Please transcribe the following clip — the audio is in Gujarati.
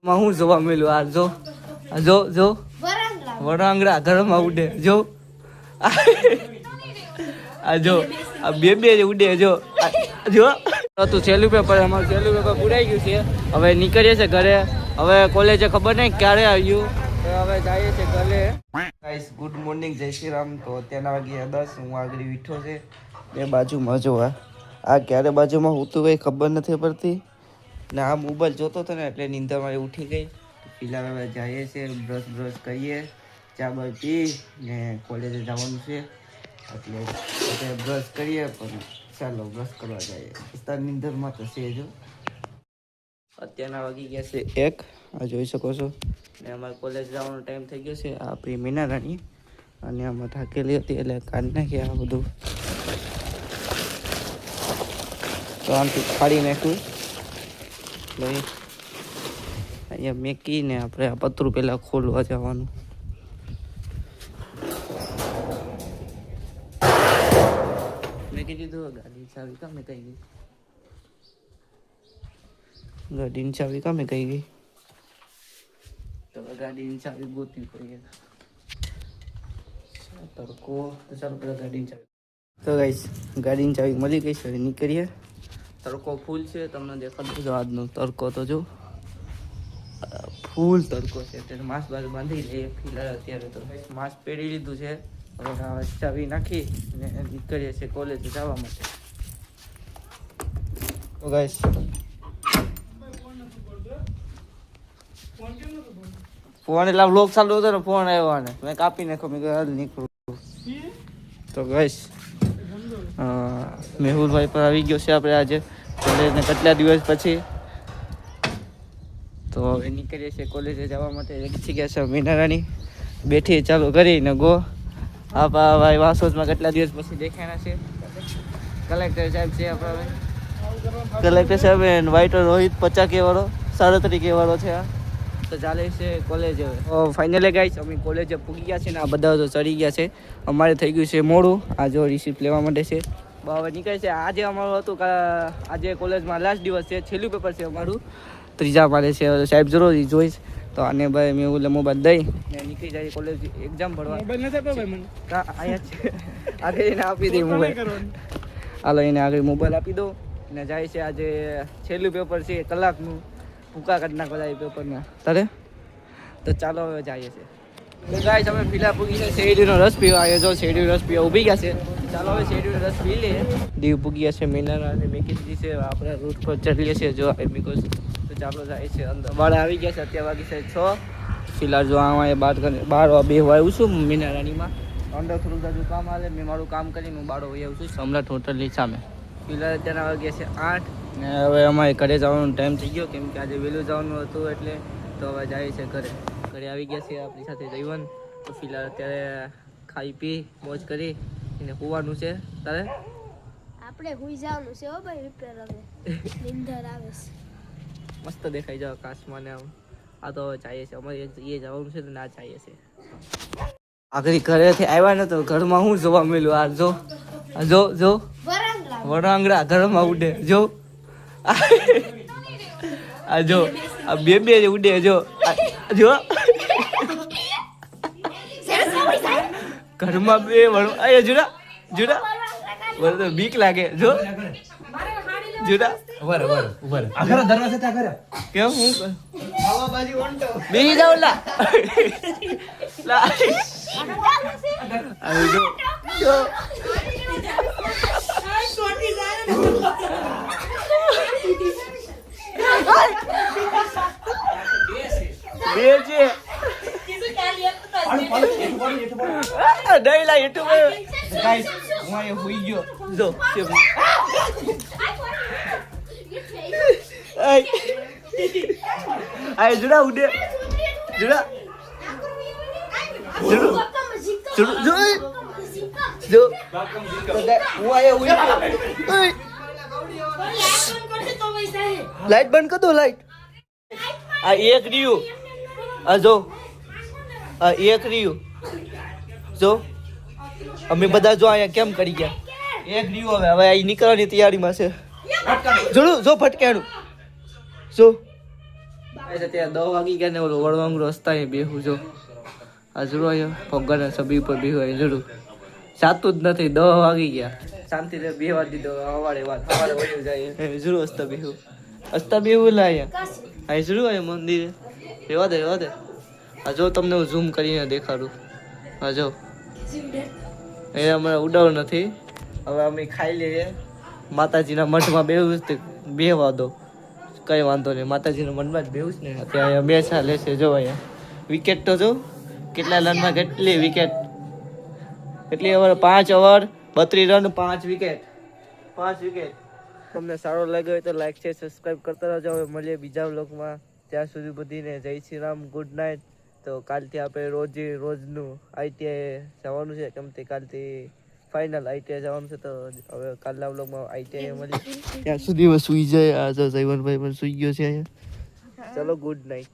માં હું જોવા મળ્યું આ જો જો જો વરાંગડા ઘરમાં ઉડે જો આ જો આ બે ઉડે જો જો તો છેલ્લું પેપર અમારું છેલ્લું પેપર પૂરાઈ ગયું છે. હવે નીકળીએ છીએ ઘરે. હવે કોલેજે ખબર નહીં ક્યારે આવ્યું તો હવે જઈએ છીએ ઘરે. ગાઈસ ગુડ મોર્નિંગ, જય શ્રી રામ. તો અત્યારના વાગ્યા 10. હું આગળ વીઠો છે બે બાજુમાં જો આ ક્યારે બાજુમાં હું તો કંઈ ખબર નથી પડતી ને આ મોબાઈલ જોતો હતો ને એટલે નીંદર મારી ઉઠી ગઈ. પેલા હવે જઈએ છીએ, બ્રશ કરીએ, ચા બા પી ને કોલેજે જવાનું છે એટલે બ્રશ કરીએ. પણ ચાલો બ્રશ કરવા જઈએ. તાર નીંદરમાં તો છે જો. અત્યારના વાગી ગયા છે 1. આ જોઈ શકો છો ને અમારે કોલેજ જવાનો ટાઈમ થઈ ગયો છે. આપણી મીનારાણી અને આમાં થાકેલી હતી એટલે કાઢી નાખીએ આ બધું. તો આમથી ફાડી નાખ્યું. અહીંયા મેકીને આપણે આ પતરું પહેલાં ખોલવા જવાનું. મેકી દીધું. ગાડીની ચાવી કામે કઈ ગઈ? ગાડીની ચાવી કામે કઈ ગઈ? તો ગાડીની ચાવી ગોતવી પડીએ. તડકો તો ચાલો પેલા ગાડીની ચાવી. તો ગાઈસ ગાડીની ચાવી મળી ગઈ છે. નીકળીએ. તડકો ફૂલ છે, તમને દેખાતું જો આજનો તડકો તો જો ફૂલ તડકો છે. એટલે માસ્ક બાંધી લઈએ ફિલહાલ. અત્યારે તો માસ્ક પહેરી લીધું છે. હવે ચાવી નાખી અને નીકળીએ છીએ કોલેજ જવા માટે. તો ગાઈસ ફોન એટલે વ્લોગ ચાલુ હતો ને ફોન આવ્યો ને મેં કાપી નાખ્યો. મેં કહ્યું નીકળું. તો ગાઈસ મેહુલભાઈ પર આવી ગયો છે આપણે આજે કોલેજને કેટલા દિવસ પછી. તો હવે નીકળીએ છીએ કોલેજે જવા માટે. એક જગ્યા છે મીનારાણી બેઠી, ચાલુ કરીને ગો. હા ભાઈ વાસોદમાં કેટલા દિવસ પછી દેખાણા છે. કલેક્ટર સાહેબ છે આપણા. કલેક્ટર સાહેબ વાઇટ રોહિત 50K વાળો 37K વાળો છે. આ તો ચાલે છે કોલેજ. હવે ફાઇનલી ગાઈસ અમે કોલેજે પૂગી ગયા છે ને આ બધા તો ચડી ગયા છે. અમારે થઈ ગયું છે મોડું. આ જો રિસિપ્ટ લેવા માટે છે. હવે નીકળે છે. આજે અમારું હતું આજે કોલેજમાં લાસ્ટ દિવસ છે, છેલ્લું પેપર છે અમારું. ત્રીજા મારે છે. સાહેબ જરૂર જોઈશ તો આને ભાઈ મેં ઓલે મોબાઈલ દઈ ને નીકળી જાય કોલેજ એક્ઝામ ભરવા. મોબાઈલ નથી આપ્યો ભાઈ મને. અહીંયા છે આગળ એને આપી દઈ મોબાઈલ. હાલો એને આગળ મોબાઈલ આપી દો ને જાય છે. આજે છેલ્લું પેપર છે, કલાકનું. ભૂકા કાઢી નાખો જાય પેપરના તારે. તો ચાલો હવે જઈએ છીએ. તો ગાઈસ અમે પીલા પૂગી છે શેરડીનો રસ પીવા. આવ્યો જો શેરડીનો રસ પીવા ઊભી ગયા છે. ચાલો હવે શેરડીનો રસ પી લઈએ. દીવ પૂગી ગયા છે મીનારા અને મેકી દીધી છે. આપણે રૂટ પર ચડીએ છીએ જો બીકોઝ. તો ચાલો જાય છે અંદર. બાર આવી ગયા છે. અત્યારે વાગી છે 6. ફિલહાલ જો આમાં બાર બેહવા આવ્યું છું મીનારાણીમાં. અંદર થોડું બધું કામ હાલે. મેં મારું કામ કરીને હું બારો આવ્યું છું સમ્રાટ હોટલની સામે. ફિલહાલ અત્યારે વાગ્યા છે 8 ને હવે અમારે ઘરે જવાનો ટાઈમ થઈ ગયો કેમ કે આજે વહેલું જવાનું હતું એટલે. તો હવે જાય છે ઘરે. ઘરે આવી ગયા છે આપણી સાથે જઈવન. તો ફિલહાલ અત્યારે ખાઈ પી મોજ કરી એને હોવાનું છે. તારે આપણે હુઈ જવાનું છે હો ભાઈ. રિપેર હવે નિંદર આવે છે. મસ્ત દેખાઈ જાવ કાશમાં ને આમ. આ તો હવે જઈએ છે અમારે એ જવાનું છે તો ના જઈએ છે. આખરી ઘરેથી આવ્યા ને તો ઘરમાં હું જોવા મળ્યું. આ જો જો જો વરાંગડા ઘરમાં ઉડે જો આ જો આ બે ઉડે જો જો ઘરમાં બે વણ જુડા જુડા વર બીક લાગે જો જુડા કેમ હું બેસી જાવ લા જો જુડા ઉડે જુડા જો લાઈટ બંધ કર દો. લાઈટ આ એક રહ્યું. આ જો આ એક રહ્યું. જો અમે બધા જો અહીંયા કેમ કરી ગયા. એક રહ્યું. હવે હવે અહીં નીકળવાની તૈયારીમાં છે. જોડું જો ફટકાણું જો ત્યાં 10 વાગી ગયા ને ઓલો વળવાંગ રસ્તા એ બેહું જો આ જુરો ભગવાન સભી ઉપર બેહું અહીં જુરું સાતું જ નથી 10 વાગી ગયા શાંતિથી બેહવા દીધો સવારે વયું જાય જુરો અસ્તા બેહું લાયા અહીં જુરું અહીંયા મંદિરે રેવા દે આ જો તમને હું ઝૂમ કરીને દેખાડું હા જો એ અમારે ઉડાવ નથી હવે અમે ખાઈ લઈએ માતાજીના મઠમાં બેહવા દો કઈ વાંધો નહીં માતાજીના મઠમાં જ બેહું ને ત્યાં અહીંયા બેસા લેશે જો અહીંયા વિકેટ તો જો કેટલા રનમાં કેટલી વિકેટ કેટલી ઓવર 5 ઓવર 32 રન 5 વિકેટ તમને સારો લાગ્યો હોય તો લાઈક છે સબસ્ક્રાઇબ કરતા રહેજો હવે મળીએ બીજા વ્લોગમાં ત્યાં સુધી બધીને જય શ્રી રામ ગુડ નાઇટ તો કાલથી આપણે રોજનું આઈટીઆઈ જવાનું છે કેમ કે કાલથી ફાઇનલ આઈટીઆઈ જવાનું છે તો હવે કાલના વ્લોગમાં આઈટીઆઈ મળી ત્યાં સુધી સુઈ જાય આ જયવંતભાઈ પણ સુઈ ગયો છે અહીંયા ચલો ગુડ નાઇટ